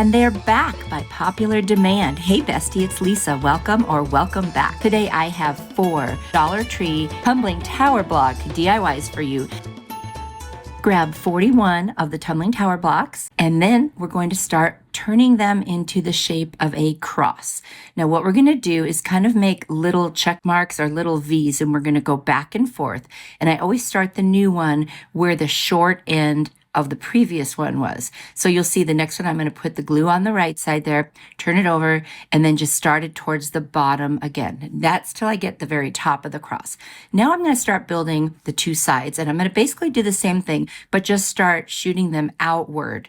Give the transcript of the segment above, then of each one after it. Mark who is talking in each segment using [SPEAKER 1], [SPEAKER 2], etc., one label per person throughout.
[SPEAKER 1] And they're back by popular demand. Hey Bestie, it's Lisa. Welcome or welcome back. Today I have 4 Dollar Tree tumbling tower block DIYs for you. Grab 41 of the tumbling tower blocks, and then we're going to start turning them into the shape of a cross. Now what we're going to do is kind of make little check marks or little V's, and we're going to go back and forth. And I always start the new one where the short end of the previous one was. So you'll see the next one, I'm going to put the glue on the right side there, turn it over, and then just start it towards the bottom again. That's till I get the very top of the cross. Now I'm going to start building the 2 sides, and I'm going to basically do the same thing, but just start shooting them outward.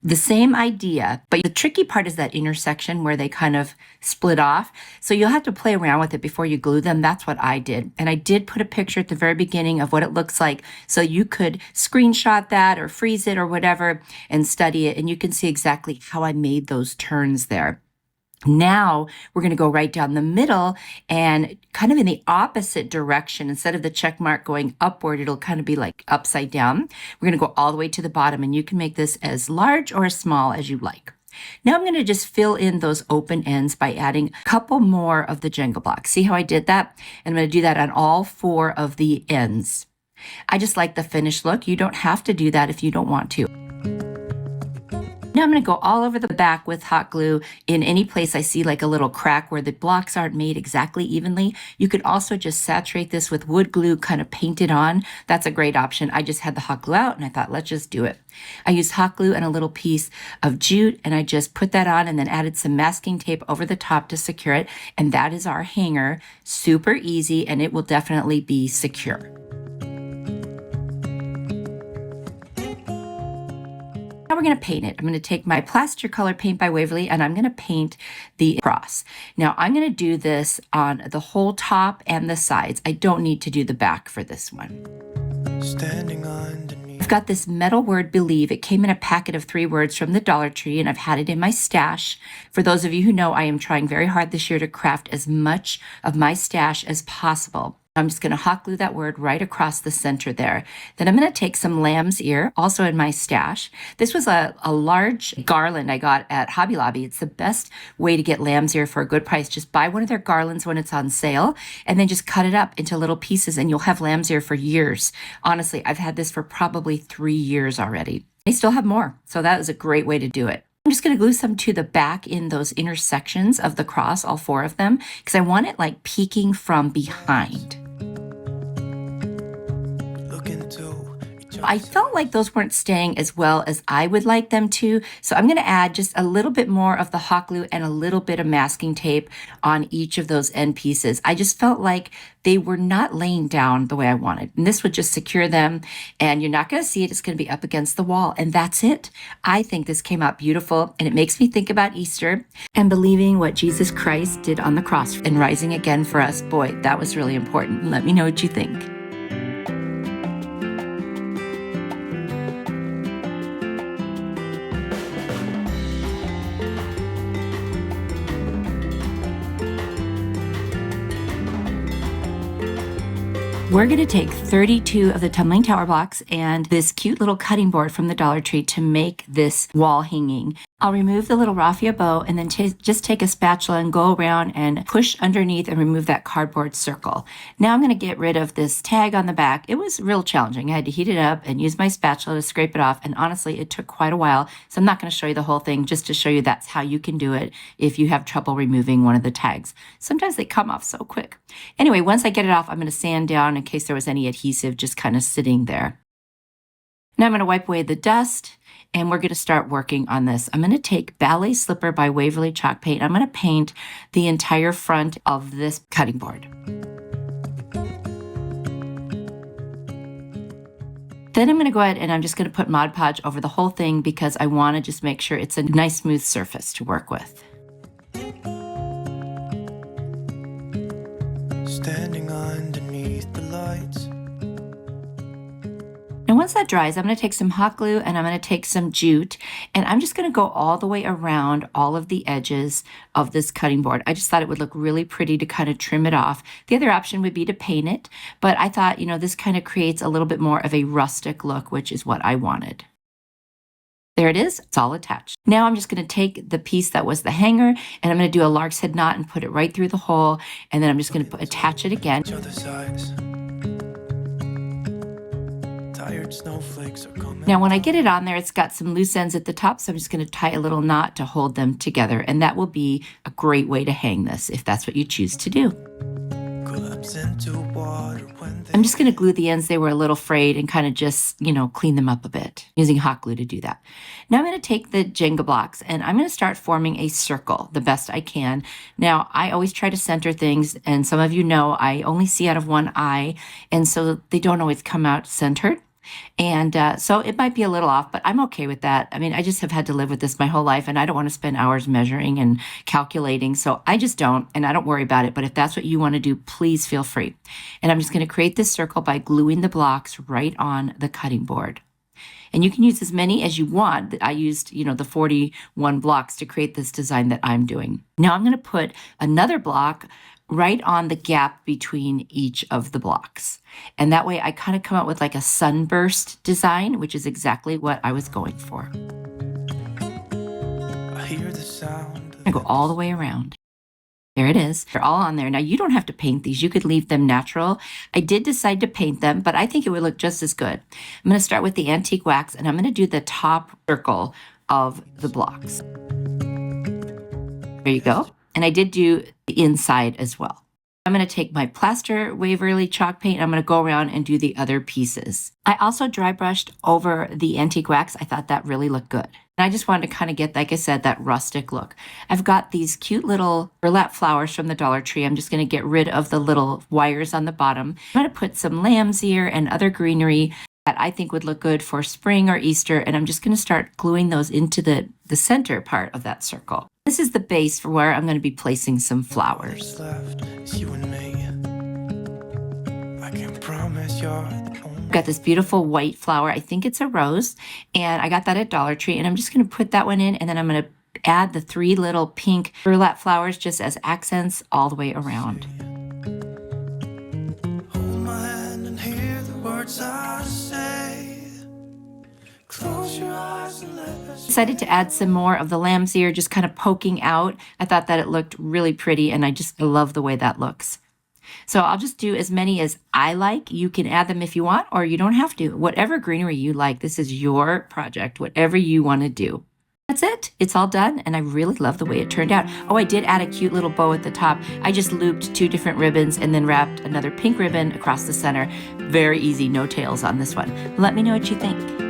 [SPEAKER 1] The same idea, but the tricky part is that intersection where they kind of split off. So you'll have to play around with it before you glue them. That's what I did. And I did put a picture at the very beginning of what it looks like. So you could screenshot that or freeze it or whatever and study it. And you can see exactly how I made those turns there. Now we're going to go right down the middle and kind of in the opposite direction. Instead of the check mark going upward, it'll kind of be like upside down. We're going to go all the way to the bottom, and you can make this as large or as small as you like. Now I'm going to just fill in those open ends by adding a couple more of the Jenga blocks. See how I did that? And I'm going to do that on all 4 of the ends. I just like the finished look. You don't have to do that if you don't want to. Now I'm going to go all over the back with hot glue in any place I see like a little crack where the blocks aren't made exactly evenly. You could also just saturate this with wood glue, kind of paint it on. That's a great option. I just had the hot glue out and I thought, let's just do it. I used hot glue and a little piece of jute, and I just put that on and then added some masking tape over the top to secure it. And that is our hanger. Super easy, and it will definitely be secure. Now we're going to paint it. I'm going to take my plaster color paint by Waverly, and I'm going to paint the cross. Now I'm going to do this on the whole top and the sides. I don't need to do the back for this one. Standing underneath. I've got this metal word believe. It came in a packet of 3 words from the Dollar Tree, and I've had it in my stash. For those of you who know, I am trying very hard this year to craft as much of my stash as possible. I'm just going to hot glue that word right across the center there. Then I'm going to take some lamb's ear, also in my stash. This was a large garland I got at Hobby Lobby. It's the best way to get lamb's ear for a good price. Just buy one of their garlands when it's on sale, and then just cut it up into little pieces, and you'll have lamb's ear for years. Honestly, I've had this for probably 3 years already. I still have more, so that is a great way to do it. I'm just going to glue some to the back in those intersections of the cross, all 4 of them, because I want it like peeking from behind. I felt like those weren't staying as well as I would like them to, so I'm going to add just a little bit more of the hot glue and a little bit of masking tape on each of those end pieces. I just felt like they were not laying down the way I wanted, and this would just secure them, and you're not going to see it. It's going to be up against the wall, and that's it. I think this came out beautiful, and it makes me think about Easter and believing what Jesus Christ did on the cross and rising again for us. Boy, that was really important. Let me know what you think. We're going to take 32 of the tumbling tower blocks and this cute little cutting board from the Dollar Tree to make this wall hanging. I'll remove the little raffia bow and then just take a spatula and go around and push underneath and remove that cardboard circle. Now I'm going to get rid of this tag on the back. It was real challenging. I had to heat it up and use my spatula to scrape it off, and honestly it took quite a while, so I'm not going to show you the whole thing, just to show you that's how you can do it if you have trouble removing one of the tags. Sometimes they come off so quick. Anyway, once I get it off, I'm going to sand down in case there was any adhesive just kind of sitting there. Now I'm going to wipe away the dust, and we're going to start working on this. I'm going to take Ballet Slipper by Waverly chalk paint. I'm going to paint the entire front of this cutting board. Then I'm going to go ahead and I'm just going to put Mod Podge over the whole thing because I want to just make sure it's a nice smooth surface to work with. Standing underneath the lights. And once that dries, I'm going to take some hot glue and I'm going to take some jute, and I'm just going to go all the way around all of the edges of this cutting board. I just thought it would look really pretty to kind of trim it off. The other option would be to paint it, but I thought, this kind of creates a little bit more of a rustic look, which is what I wanted. There it is. It's all attached. Now I'm just going to take the piece that was the hanger and I'm going to do a lark's head knot and put it right through the hole. And then I'm just going to attach it again. Now, when I get it on there, it's got some loose ends at the top, so I'm just going to tie a little knot to hold them together, and that will be a great way to hang this if that's what you choose to do. I'm just going to glue the ends. They were a little frayed and kind of just, clean them up a bit using hot glue to do that. Now I'm going to take the Jenga blocks and I'm going to start forming a circle the best I can. Now, I always try to center things, and some of you know I only see out of one eye, and so they don't always come out centered. And so it might be a little off, but I'm okay with that. I mean, I just have had to live with this my whole life, and I don't want to spend hours measuring and calculating. So I just don't, and I don't worry about it. But if that's what you want to do, please feel free. And I'm just going to create this circle by gluing the blocks right on the cutting board. And you can use as many as you want. I used, the 41 blocks to create this design that I'm doing. Now I'm going to put another block right on the gap between each of the blocks. And that way I kind of come out with like a sunburst design, which is exactly what I was going for. I hear the sound. I go all the way around. There it is. They're all on there. Now you don't have to paint these. You could leave them natural. I did decide to paint them, but I think it would look just as good. I'm going to start with the antique wax and I'm going to do the top circle of the blocks. There you go. And I did do the inside as well. I'm going to take my plaster Waverly chalk paint and I'm going to go around and do the other pieces. I also dry brushed over the antique wax. I thought that really looked good. And I just wanted to kind of get, like I said, that rustic look. I've got these cute little burlap flowers from the Dollar Tree. I'm just going to get rid of the little wires on the bottom. I'm going to put some lamb's ear and other greenery that I think would look good for spring or Easter. And I'm just going to start gluing those into the center part of that circle. This is the base for where I'm going to be placing some flowers. I've got this beautiful white flower. I think it's a rose, and I got that at Dollar Tree. And I'm just going to put that one in, and then I'm going to add the 3 little pink burlap flowers just as accents all the way around. Hold my hand and hear the words I say. Close your eyes and let us. Decided to add some more of the lamb's ear, just kind of poking out. I thought that it looked really pretty, and I love the way that looks. So I'll just do as many as I like. You can add them if you want, or you don't have to. Whatever greenery you like, this is your project, whatever you want to do. That's it. It's all done, and I really love the way it turned out. Oh, I did add a cute little bow at the top. I just looped 2 different ribbons and then wrapped another pink ribbon across the center. Very easy, no tails on this one. Let me know what you think.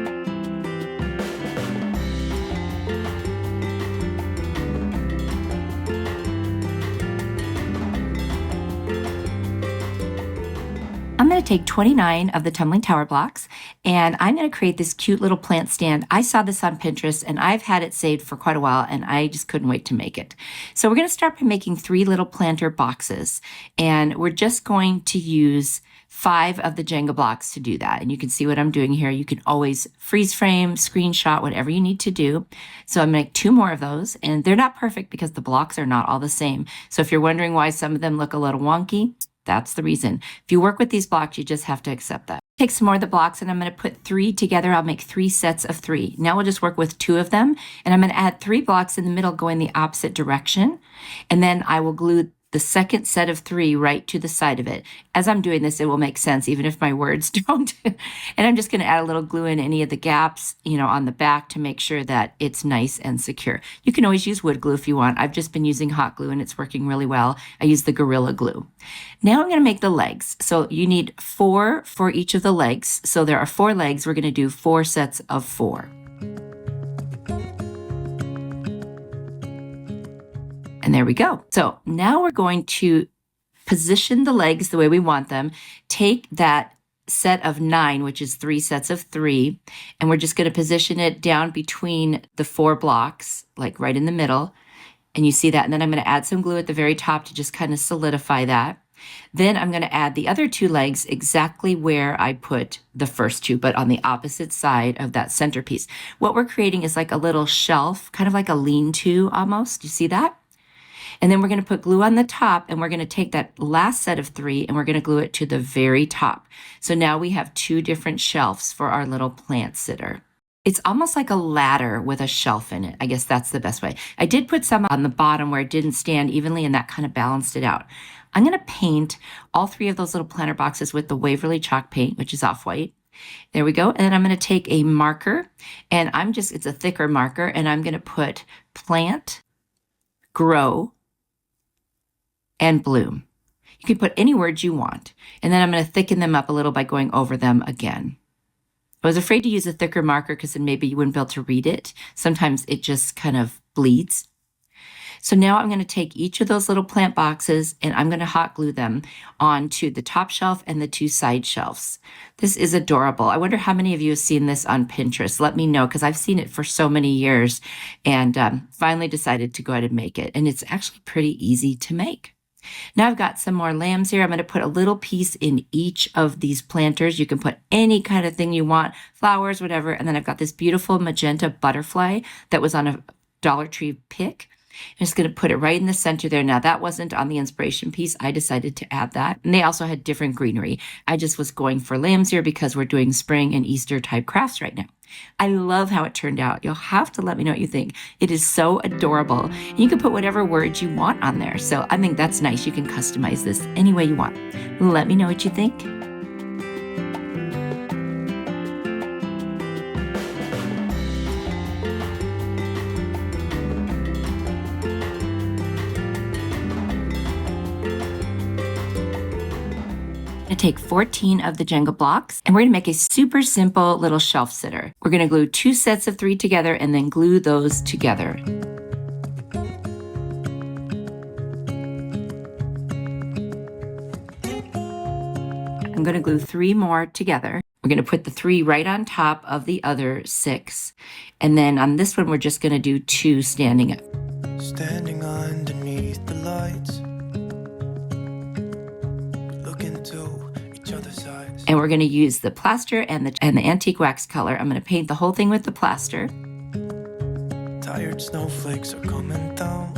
[SPEAKER 1] I'm going to take 29 of the Tumbling Tower blocks, and I'm going to create this cute little plant stand. I saw this on Pinterest, and I've had it saved for quite a while, and I just couldn't wait to make it. So we're going to start by making 3 little planter boxes, and we're just going to use 5 of the Jenga blocks to do that. And you can see what I'm doing here. You can always freeze frame, screenshot, whatever you need to do. So I'm going to make 2 more of those, and they're not perfect because the blocks are not all the same. So if you're wondering why some of them look a little wonky, that's the reason. If you work with these blocks, you just have to accept that. Take some more of the blocks and I'm going to put 3 together. I'll make 3 sets of 3. Now we'll just work with 2 of them, and I'm going to add 3 blocks in the middle going the opposite direction. And then I will glue the second set of 3 right to the side of it. As I'm doing this, it will make sense, even if my words don't. And I'm just going to add a little glue in any of the gaps, on the back to make sure that it's nice and secure. You can always use wood glue if you want. I've just been using hot glue and it's working really well. I use the Gorilla Glue. Now I'm going to make the legs. So you need 4 for each of the legs. So there are 4 legs. We're going to do 4 sets of 4. And there we go. So now we're going to position the legs the way we want them. Take that set of 9, which is 3 sets of 3, and we're just going to position it down between the 4 blocks, like right in the middle. And you see that. And then I'm going to add some glue at the very top to just kind of solidify that. Then I'm going to add the other 2 legs exactly where I put the first 2, but on the opposite side of that centerpiece. What we're creating is like a little shelf, kind of like a lean-to almost. You see that? And then we're going to put glue on the top, and we're going to take that last set of 3 and we're going to glue it to the very top. So now we have 2 different shelves for our little plant sitter. It's almost like a ladder with a shelf in it. I guess that's the best way. I did put some on the bottom where it didn't stand evenly, and that kind of balanced it out. I'm going to paint all 3 of those little planter boxes with the Waverly chalk paint, which is off-white. There we go. And then I'm going to take a marker, and it's a thicker marker, and I'm going to put plant, grow, and bloom. You can put any words you want. And then I'm going to thicken them up a little by going over them again. I was afraid to use a thicker marker because then maybe you wouldn't be able to read it. Sometimes it just kind of bleeds. So now I'm going to take each of those little plant boxes and I'm going to hot glue them onto the top shelf and the 2 side shelves. This is adorable. I wonder how many of you have seen this on Pinterest. Let me know, because I've seen it for so many years and finally decided to go ahead and make it. And it's actually pretty easy to make. Now I've got some more lambs here. I'm going to put a little piece in each of these planters. You can put any kind of thing you want, flowers, whatever. And then I've got this beautiful magenta butterfly that was on a Dollar Tree pick. I'm just going to put it right in the center there. Now that wasn't on the inspiration piece. I decided to add that. And they also had different greenery. I just was going for lambs here because we're doing spring and Easter type crafts right now. I love how it turned out. You'll have to let me know what you think. It is so adorable. You can put whatever words you want on there. So I think that's nice. You can customize this any way you want. Let me know what you think. I'm going to take 14 of the Jenga blocks and we're going to make a super simple little shelf sitter. We're going to glue 2 sets of 3 together and then glue those together. I'm going to glue 3 more together. We're going to put the 3 right on top of the other 6. And then on this one, we're just going to do 2 standing up. Standing underneath the lights. And we're going to use the plaster and the antique wax color. I'm going to paint the whole thing with the plaster. Tired snowflakes are coming down.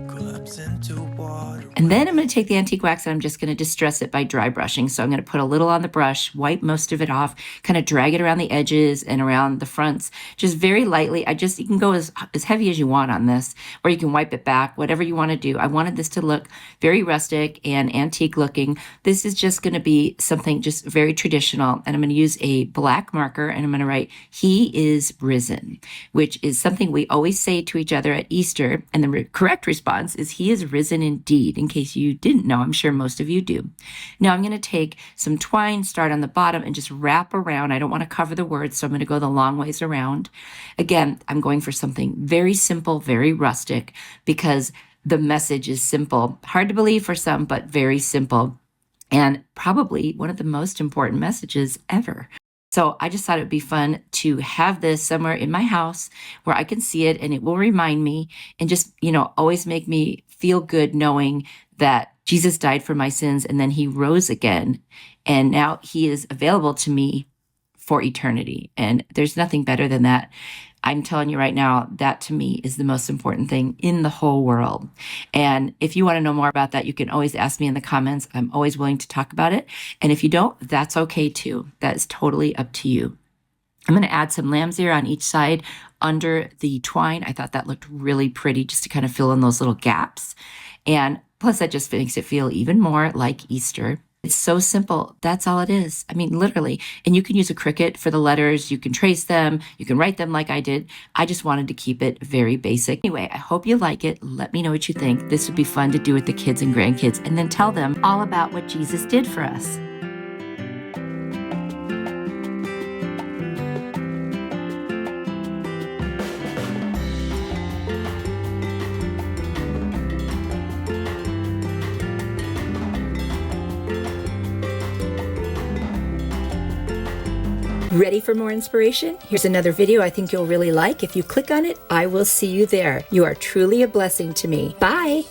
[SPEAKER 1] Collapse into water. And then I'm going to take the antique wax and I'm just going to distress it by dry brushing. So I'm going to put a little on the brush, wipe most of it off, kind of drag it around the edges and around the fronts, just very lightly. You can go as heavy as you want on this, or you can wipe it back, whatever you want to do. I wanted this to look very rustic and antique looking. This is just going to be something just very traditional. And I'm going to use a black marker and I'm going to write, "He is risen," which is something we always say to each other at Easter. And the correct response is, "He is risen indeed," in case you didn't know. I'm sure most of you do. Now I'm going to take some twine, start on the bottom, and just wrap around. I don't want to cover the words, so I'm going to go the long ways around. Again, I'm going for something very simple, very rustic, because the message is simple. Hard to believe for some, but very simple. And probably one of the most important messages ever. So I just thought it would be fun to have this somewhere in my house where I can see it and it will remind me and just, always make me feel good knowing that Jesus died for my sins and then he rose again. And now he is available to me for eternity. And there's nothing better than that. I'm telling you right now, that to me is the most important thing in the whole world. And if you want to know more about that, you can always ask me in the comments. I'm always willing to talk about it. And if you don't, that's okay too. That is totally up to you. I'm going to add some lamb's ear on each side under the twine. I thought that looked really pretty just to kind of fill in those little gaps. And plus that just makes it feel even more like Easter. It's so simple. That's all it is. I mean, literally. And you can use a Cricut for the letters. You can trace them. You can write them like I did. I just wanted to keep it very basic. Anyway, I hope you like it. Let me know what you think. This would be fun to do with the kids and grandkids, and then tell them all about what Jesus did for us. Ready for more inspiration? Here's another video I think you'll really like. If you click on it, I will see you there. You are truly a blessing to me. Bye.